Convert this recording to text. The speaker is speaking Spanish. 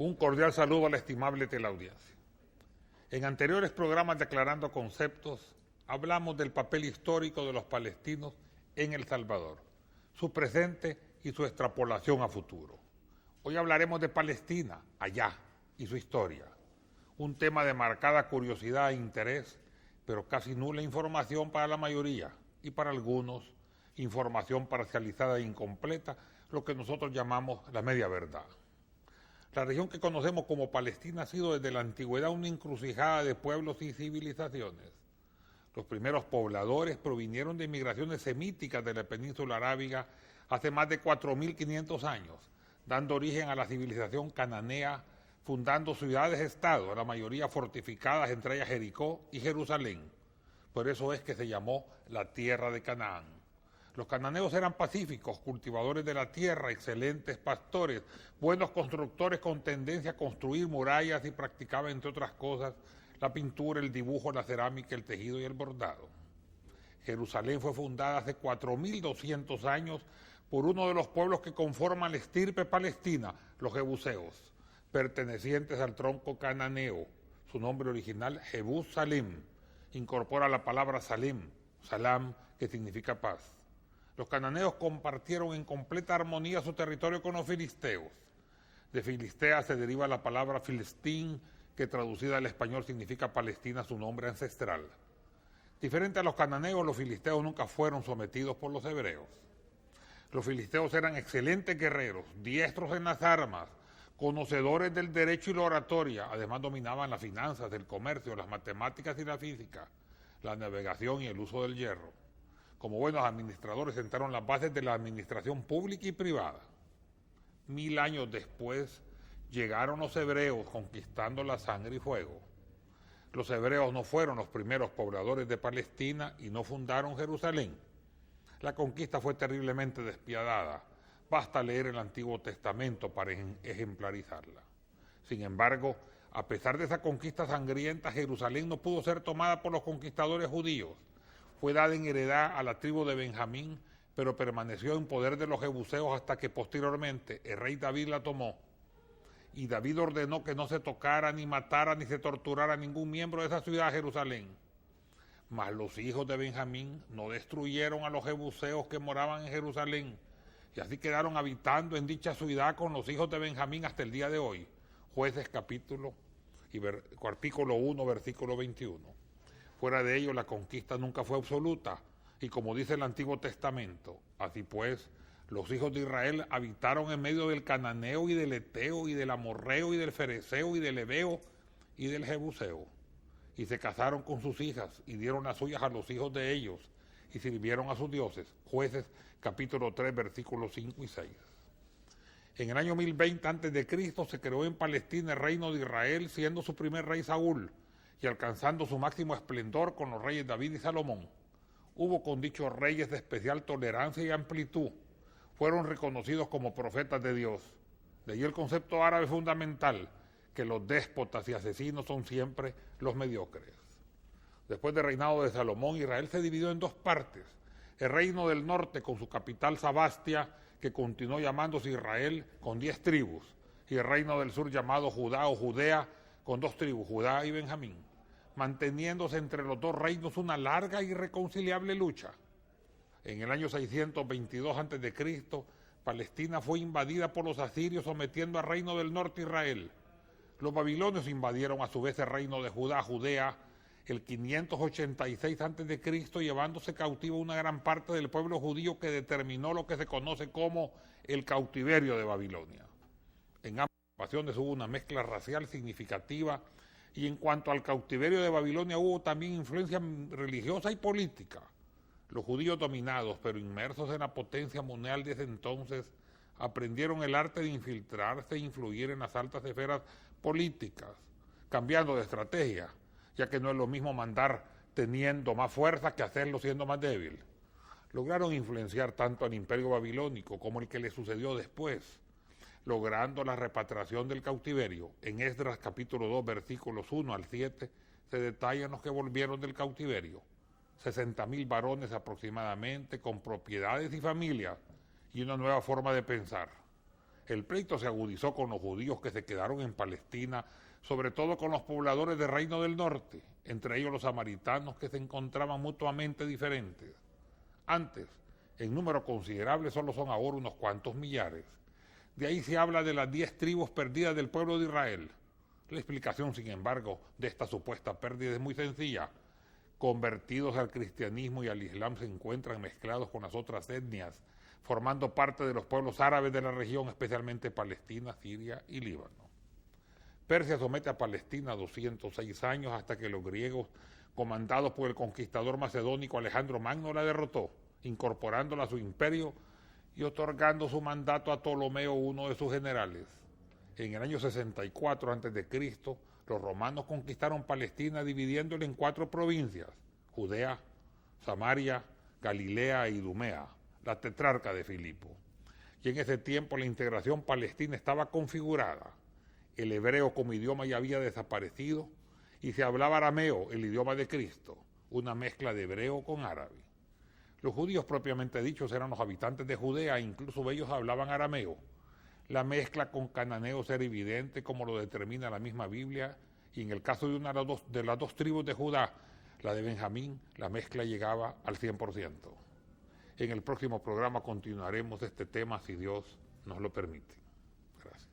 Un cordial saludo a la estimable teleaudiencia. En anteriores programas de Aclarando Conceptos, hablamos del papel histórico de los palestinos en El Salvador, su presente y su extrapolación a futuro. Hoy hablaremos de Palestina, allá, y su historia. Un tema de marcada curiosidad e interés, pero casi nula información para la mayoría, y para algunos, información parcializada e incompleta, lo que nosotros llamamos la media verdad. La región que conocemos como Palestina ha sido desde la antigüedad una encrucijada de pueblos y civilizaciones. Los primeros pobladores provinieron de inmigraciones semíticas de la península arábiga hace más de 4.500 años, dando origen a la civilización cananea, fundando ciudades-estado, la mayoría fortificadas, entre ellas Jericó y Jerusalén. Por eso es que se llamó la tierra de Canaán. Los cananeos eran pacíficos, cultivadores de la tierra, excelentes pastores, buenos constructores con tendencia a construir murallas y practicaban, entre otras cosas, la pintura, el dibujo, la cerámica, el tejido y el bordado. Jerusalén fue fundada hace 4.200 años por uno de los pueblos que conforman la estirpe palestina, los jebuseos, pertenecientes al tronco cananeo. Su nombre original, Jebus Salim, incorpora la palabra Salim, Salam, que significa paz. Los cananeos compartieron en completa armonía su territorio con los filisteos. De Filistea se deriva la palabra Filistín, que traducida al español significa Palestina, su nombre ancestral. Diferente a los cananeos, los filisteos nunca fueron sometidos por los hebreos. Los filisteos eran excelentes guerreros, diestros en las armas, conocedores del derecho y la oratoria, además dominaban las finanzas, el comercio, las matemáticas y la física, la navegación y el uso del hierro. Como buenos administradores sentaron las bases de la administración pública y privada. 1000 años después llegaron los hebreos conquistando la sangre y fuego. Los hebreos no fueron los primeros pobladores de Palestina y no fundaron Jerusalén. La conquista fue terriblemente despiadada. Basta leer el Antiguo Testamento para ejemplarizarla. Sin embargo, a pesar de esa conquista sangrienta, Jerusalén no pudo ser tomada por los conquistadores judíos. Fue dada en heredad a la tribu de Benjamín, pero permaneció en poder de los jebuseos hasta que posteriormente el rey David la tomó. Y David ordenó que no se tocara, ni matara, ni se torturara a ningún miembro de esa ciudad, Jerusalén. Mas los hijos de Benjamín no destruyeron a los jebuseos que moraban en Jerusalén, y así quedaron habitando en dicha ciudad con los hijos de Benjamín hasta el día de hoy. Jueces capítulo 1, versículo 21. Fuera de ello, la conquista nunca fue absoluta, y como dice el Antiguo Testamento, así pues, los hijos de Israel habitaron en medio del cananeo y del eteo y del amorreo y del fereceo y del heveo y del jebuseo, y se casaron con sus hijas y dieron las suyas a los hijos de ellos y sirvieron a sus dioses. Jueces capítulo 3, versículos 5 y 6. En el año 1020 a.C. se creó en Palestina el reino de Israel, siendo su primer rey Saúl, y alcanzando su máximo esplendor con los reyes David y Salomón. Hubo con dichos reyes de especial tolerancia y amplitud. Fueron reconocidos como profetas de Dios. De ahí el concepto árabe fundamental, que los déspotas y asesinos son siempre los mediocres. Después del reinado de Salomón, Israel se dividió en dos partes. El reino del norte con su capital Sabastia, que continuó llamándose Israel con 10 tribus, y el reino del sur llamado Judá o Judea con 2 tribus, Judá y Benjamín, manteniéndose entre los dos reinos una larga y irreconciliable lucha. En el año 622 a.C., Palestina fue invadida por los asirios, sometiendo al reino del norte Israel. Los babilonios invadieron a su vez el reino de Judá, Judea, el 586 a.C., llevándose cautivo una gran parte del pueblo judío, que determinó lo que se conoce como el cautiverio de Babilonia. En ambas ocasiones hubo una mezcla racial significativa, y en cuanto al cautiverio de Babilonia hubo también influencia religiosa y política. Los judíos dominados, pero inmersos en la potencia mundial desde entonces, aprendieron el arte de infiltrarse e influir en las altas esferas políticas, cambiando de estrategia, ya que no es lo mismo mandar teniendo más fuerza que hacerlo siendo más débil. Lograron influenciar tanto al imperio babilónico como el que le sucedió después, logrando la repatriación del cautiverio. En Esdras capítulo 2, versículos 1 al 7, se detallan los que volvieron del cautiverio. 60.000 varones aproximadamente, con propiedades y familias, y una nueva forma de pensar. El pleito se agudizó con los judíos que se quedaron en Palestina, sobre todo con los pobladores del Reino del Norte, entre ellos los samaritanos que se encontraban mutuamente diferentes. Antes, en número considerable, solo son ahora unos cuantos millares. De ahí se habla de las 10 tribus perdidas del pueblo de Israel. La explicación, sin embargo, de esta supuesta pérdida es muy sencilla. Convertidos al cristianismo y al islam se encuentran mezclados con las otras etnias, formando parte de los pueblos árabes de la región, especialmente Palestina, Siria y Líbano. Persia somete a Palestina 206 años hasta que los griegos, comandados por el conquistador macedónico Alejandro Magno, la derrotó, incorporándola a su imperio y otorgando su mandato a Ptolomeo, uno de sus generales. En el año 64 a.C., los romanos conquistaron Palestina dividiéndola en 4 provincias: Judea, Samaria, Galilea y Idumea, la tetrarca de Filipo. Y en ese tiempo la integración palestina estaba configurada. El hebreo como idioma ya había desaparecido y se hablaba arameo, el idioma de Cristo, una mezcla de hebreo con árabe. Los judíos propiamente dichos eran los habitantes de Judea, incluso ellos hablaban arameo. La mezcla con cananeos era evidente, como lo determina la misma Biblia, y en el caso de una de las dos tribus de Judá, la de Benjamín, la mezcla llegaba al 100%. En el próximo programa continuaremos este tema, si Dios nos lo permite. Gracias.